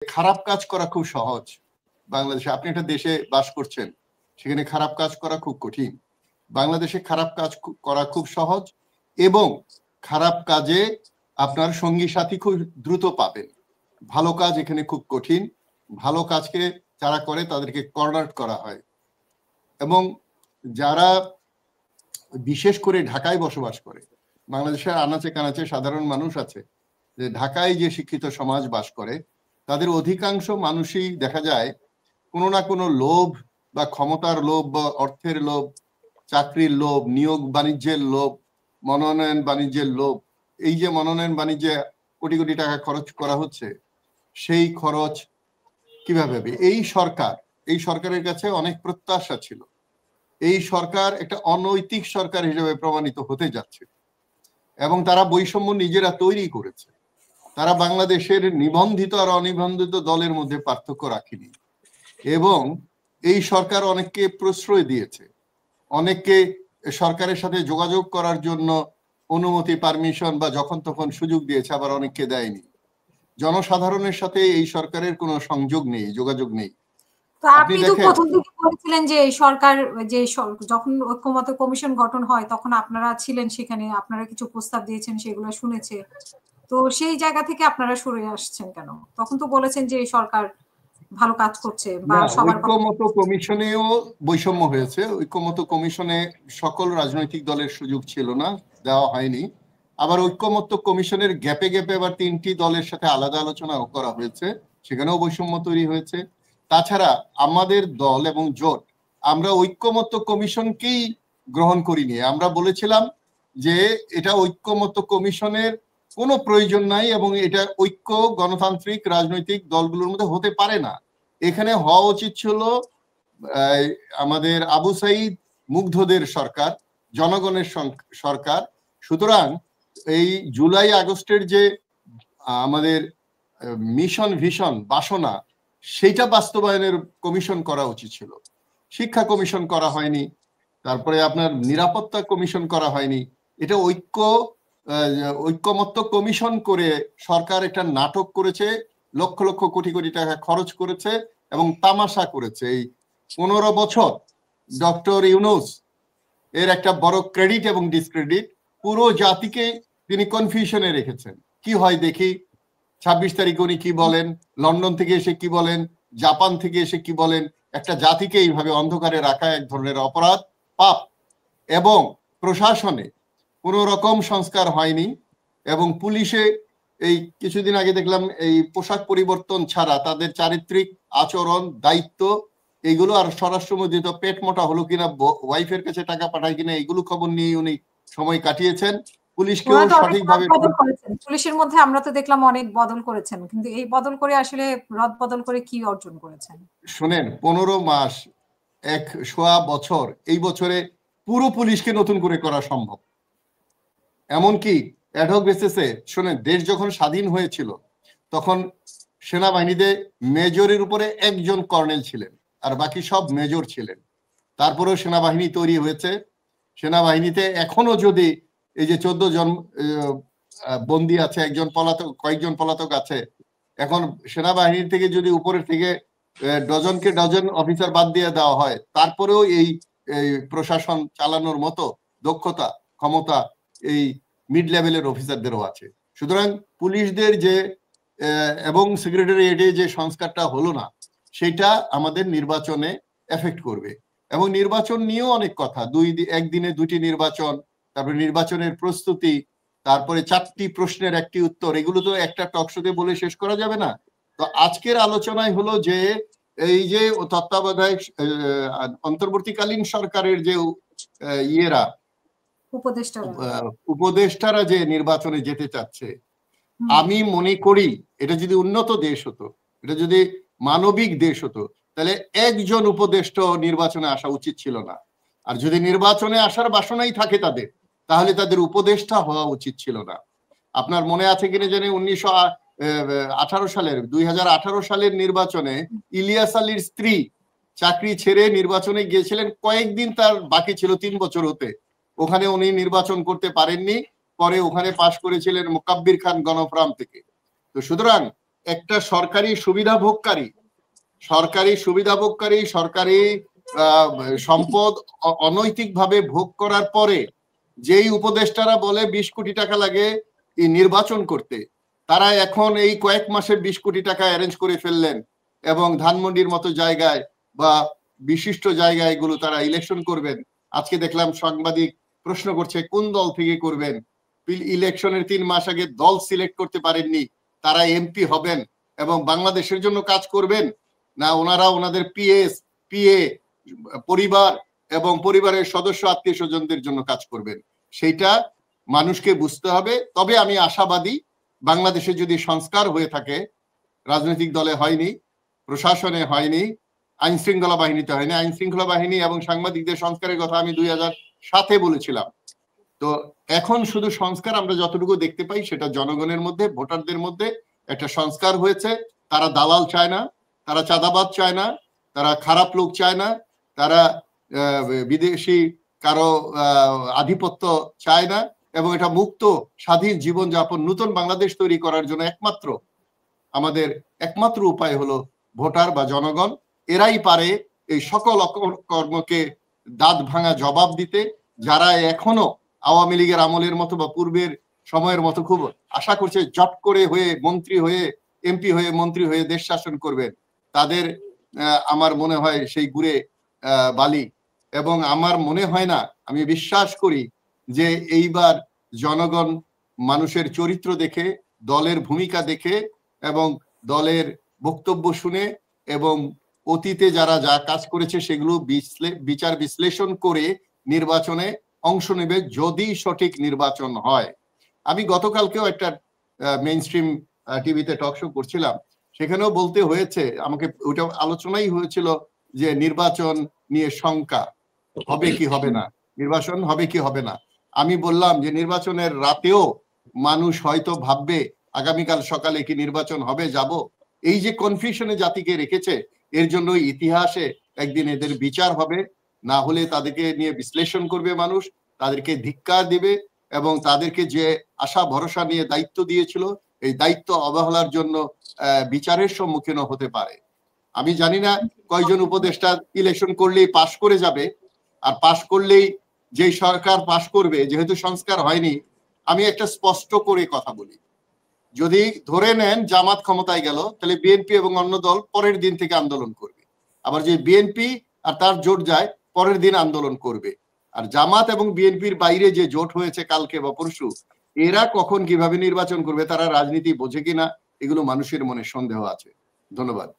খারাপ কাজ করা খুব সহজ বাংলাদেশে। আপনি একটা দেশে বাস করছেন, সেখানে খারাপ কাজ করা খুব কঠিন। বাংলাদেশে খারাপ কাজ করা খুব সহজ, এবং খারাপ কাজে আপনার সঙ্গী সাথী খুব দ্রুত পাবেন। ভালো কাজ এখানে খুব কঠিন। ভালো কাজকে যারা করে তাদেরকে কর্নার করা হয়। এবং যারা বিশেষ করে ঢাকায় বসবাস করে, বাংলাদেশের আনাচে কানাচে সাধারণ মানুষ আছে, যে ঢাকায় যে শিক্ষিত সমাজ বাস করে, তাদের অধিকাংশ মানুষই দেখা যায় কোনো না কোনো লোভ বা ক্ষমতার লোভ বা অর্থের লোভ, চাকরির লোভ, নিয়োগ বাণিজ্যের লোভ, মনোনয়ন বাণিজ্যের লোভ, এই যে মনোনয়ন বাণিজ্যে কোটি কোটি টাকা খরচ করা হচ্ছে, সেই খরচ কিভাবে হবে? এই সরকারের কাছে অনেক প্রত্যাশা ছিল। এই সরকার একটা অনৈতিক সরকার হিসেবে প্রমাণিত হতে যাচ্ছে, এবং তারা বৈষম্য নিজেরা তৈরি করেছে। তারা বাংলাদেশের নিবন্ধিত আর অনিবন্ধিত দলের মধ্যে পার্থক্য রাখেনি, এবং এই সরকার অনেককে প্রশ্রয় দিয়েছে, অনেককে সরকারের সাথে যোগাযোগ করার জন্য অনুমতি, পারমিশন বা যখন তখন সুযোগ দিয়েছে, আবার অনেককে দেয়নি। জনসাধারণের সাথে এই সরকারের কোনো সংযোগ নেই, যোগাযোগ নেই। আপনি তো প্রথম থেকে বলেছিলেন যে এই সরকার যে যখন ঐক্যমত কমিশন গঠন হয় তখন আপনারা ছিলেন সেখানে, আপনারা কিছু প্রস্তাব দিয়েছেন, সেগুলো শুনেছে, তো সেই জায়গা থেকে আপনারা সরে আসছেন কেন? তখন তো বলেছেন যে এই সরকার ভালো কাজ করছে বা সবার। ঐক্যমত কমিশনেও বৈষম্য হয়েছে। ঐক্যমত কমিশনে সকল রাজনৈতিক দলের সুযোগ ছিল না, দেওয়া হয়নি। আবার ঐক্যমত কমিশনের গ্যাপে গ্যাপে আবার 3টি দলের সাথে আলাদা আলোচনাও করা হয়েছে, সেখানেও বৈষম্য তৈরি হয়েছে। তাছাড়া আমাদের দল এবং জোট, আমরা ঐক্যমত কমিশনকেই গ্রহণ করিনি। আমরা বলেছিলাম যে এটা ঐক্যমত কমিশনের কোনো প্রয়োজন নাই, এবং এটা ঐক্য গণতান্ত্রিক রাজনৈতিক দলগুলোর মধ্যে হতে পারে না। এখানে হওয়া উচিত ছিল আমাদের আবু সাইদ মুগ্ধদের সরকার, জনগণের সরকার। সুতরাং এই জুলাই আগস্টের যে আমাদের মিশন, ভিশন, বাসনা, সেইটা বাস্তবায়নের কমিশন করা উচিত ছিল। শিক্ষা কমিশন করা হয়নি, তারপরে আপনার নিরাপত্তা কমিশন করা হয়নি। এটা ঐক্যমত্য কমিশন করে সরকার একটা নাটক করেছে, লক্ষ লক্ষ কোটি কোটি টাকা খরচ করেছে এবং তামাশা করেছে। এই 15 বছর ডক্টর ইউনূস এর একটা বড় ক্রেডিট এবং ডিসক্রেডিট, পুরো জাতিকে তিনি কনফিউশনে রেখেছেন। কি হয় দেখি, 26 তারিখ উনি কি বলেন, লন্ডন থেকে এসে কি বলেন, জাপান থেকে এসে কি বলেন। একটা জাতিকে এইভাবে অন্ধকারে রাখা এক ধরনের অপরাধ, পাপ। এবং প্রশাসনে কোনো রকম সংস্কার হয়নি, এবং পুলিশে এই কিছুদিন আগে দেখলাম এই পোশাক পরিবর্তন ছাড়া তাদের চারিত্রিক আচরণ, দায়িত্ব, এইগুলো, আর স্বরাষ্ট্রমন্ত্রী তো পেট মোটা হলো কিনা, ওয়াইফের কাছে টাকা পাঠায় কিনা, এইগুলো খবর নিয়ে উনি সময় কাটিয়েছেন। পুলিশকেও সঠিকভাবে, পুলিশের মধ্যে আমরা তো দেখলাম অনেক বদল করেছেন, কিন্তু এই বদল করে আসলে রদ বদল করে কি অর্জন করেছেন? শুনেন, 15 মাস, 1.25 বছর, এই বছরে পুরো পুলিশকে নতুন করে করা সম্ভব। এমনকি অ্যাডহক বেসিসে, শোনেন, দেশ যখন স্বাধীন হয়েছিল তখন সেনাবাহিনীতে মেজরের উপরে একজন কর্নেল ছিলেন, আর বাকি সব মেজর ছিলেন। তারপরেও সেনাবাহিনী তৈরি হয়েছে। সেনাবাহিনীতে এখনো যদি এই যে 14 জন বন্দী আছে, কয়েকজন পলাতক আছে, এখন সেনাবাহিনীর থেকে যদি উপরের থেকে ডজনকে ডজন অফিসার বাদ দিয়ে দেওয়া হয়, তারপরেও এই প্রশাসন চালানোর মতো দক্ষতা, ক্ষমতা এই মিড লেভেলের অফিসারদেরও আছে। সুতরাং পুলিশদের যে এবং সেক্রেটারিয়েটে যে সংস্কারটা হলো না, সেটা আমাদের নির্বাচনে এফেক্ট করবে। এবং নির্বাচন নিয়েও অনেক কথা, একদিনে 2টি নির্বাচন, তারপরে নির্বাচনের প্রস্তুতি, তারপরে 4টি প্রশ্নের 1টি উত্তর, এগুলো তো একটা টকশোতে বলে শেষ করা যাবে না। তো আজকের আলোচনায় হলো যে এই যে তত্ত্বাবধায়ক অন্তর্বর্তীকালীন সরকারের যে উপদেষ্টারা যে নির্বাচনে যেতে চাচ্ছে, আমি মনে করি এটা যদি উন্নত দেশ হতো, এটা যদি মানবিক দেশ হতো, তাহলে একজন উপদেষ্টা নির্বাচনে আসা উচিত ছিল না। আর যদি নির্বাচনে আসার বাসনাই থাকে তাদের, তাহলে তাদের উপদেষ্টা হওয়া উচিত ছিল না। আপনার মনে আছে কিনা জানি 2018 সালের নির্বাচনে ইলিয়াস আলীর স্ত্রী চাকরি ছেড়ে নির্বাচনে গিয়েছিলেন, কয়েকদিন তার বাকি ছিল 3 বছর হতে, ওখানে উনি নির্বাচন করতে পারেননি। পরে ওখানে পাশ করেছিলেন মোকাব্বির খান গণফোরাম থেকে। তো সুতরাং একটা সরকারি সুবিধাভোগকারী সরকারি সম্পদ অনৈতিকভাবে ভোগ করার পরে যেই উপদেষ্টারা বলে 20 কোটি টাকা লাগে এই নির্বাচন করতে, তারা এখন এই কয়েক মাসে 20 কোটি টাকা অ্যারেঞ্জ করে ফেললেন এবং ধানমন্ডির মতো জায়গায় বা বিশিষ্ট জায়গায় এগুলো তারা ইলেকশন করবেন। আজকে দেখলাম সাংবাদিক প্রশ্ন করছে কোন দল থেকে করবেন, ইলেকশনের 3 মাস আগে দল সিলেক্ট করতে পারেননি, তারা এমপি হবেন এবং বাংলাদেশের জন্য কাজ করবেন না ওনারা ওনাদের পিএ পরিবার এবং পরিবারের সদস্য আত্মীয় স্বজনদের জন্য কাজ করবেন, সেইটা মানুষকে বুঝতে হবে। তবে আমি আশাবাদী বাংলাদেশে যদি সংস্কার হয়ে থাকে, রাজনৈতিক দলে হয়নি, প্রশাসনে হয়নি, আইন শৃঙ্খলা বাহিনীতে হয়নি, আইন শৃঙ্খলা বাহিনী এবং সাংবাদিকদের সংস্কারের কথা আমি 2007-এ বলেছিলাম। তো এখন শুধু সংস্কার আমরা যতটুকু দেখতে পাই সেটা জনগণের মধ্যে, ভোটারদের মধ্যে একটা সংস্কার হয়েছে। তারা দালাল চায় না, তারা চাঁদাবাদ চায় না, তারা খারাপ লোক চায় না, তারা বিদেশি কারো আধিপত্য চায় না এবং এটা মুক্ত স্বাধীন জীবনযাপন নতুন বাংলাদেশ তৈরি করার জন্য আমাদের একমাত্র উপায় হলো ভোটার বা জনগণ। এরাই পারে এই সকল কর্মকে দাঁত ভাঙা জবাব দিতে। যারা এখনো আওয়ামী লীগের আমলের মতো বা পূর্বের সময়ের মতো খুব আশা করছে জট করে হয়ে মন্ত্রী হয়ে এমপি হয়ে মন্ত্রী হয়ে দেশ শাসন করবেন, তাদের আমার মনে হয় সেই গুড়ে বালি। এবং আমার মনে হয় না, আমি বিশ্বাস করি যে এইবার জনগণ মানুষের চরিত্র দেখে, দলের ভূমিকা দেখে এবং দলের বক্তব্য শুনে এবং অতীতে যারা যা কাজ করেছে সেগুলো বিচার বিশ্লেষণ করে নির্বাচনে অংশ নেবে, যদি সঠিক নির্বাচন হয়। আমি গতকালকেও একটা মেইন স্ট্রিম টিভিতে টক শো করছিলাম, সেখানেও বলতে হয়েছে আমাকে, ওটা আলোচনাই হয়েছিল যে নির্বাচন নিয়ে শঙ্কা, হবে কি হবে না, নির্বাচন হবে কি হবে না। আমি বললাম যে নির্বাচনের রাতেও মানুষ হয়তো ভাববে আগামীকাল সকালে কি নির্বাচন হবে, যাব। এই যে কনফিউশনে জাতিকে রেখেছে, এর জন্য ইতিহাসে একদিন এদের বিচার হবে, না হলে তাদেরকে নিয়ে বিশ্লেষণ করবে মানুষ, তাদেরকে ধিক্কার দিবে এবং তাদেরকে যে আশা ভরসা নিয়ে দায়িত্ব দিয়েছিল এই দায়িত্ব অবহেলার জন্য বিচারের সম্মুখীন হতে পারে। আমি জানি না কয়জন উপদেষ্টা ইলেকশন করলেই পাশ করে যাবে, আর পাশ করলেই যেই সরকার পাশ করবে, যেহেতু সংস্কার হয়নি, আমি একটা স্পষ্ট করে কথা বলি, যদি ধরে নেন জামাত ক্ষমতায় গেল, তাহলে বিএনপি এবং অন্য দল পরের দিন থেকে আন্দোলন করবে। আবার যে বিএনপি আর তার জোট যায় পরের দিন আন্দোলন করবে। আর জামাত এবং বিএনপির বাইরে যে জোট হয়েছে কালকে বা পরশু, এরা কখন কিভাবে নির্বাচন করবে, তারা রাজনীতি বোঝে কিনা, এগুলো মানুষের মনে সন্দেহ আছে। ধন্যবাদ।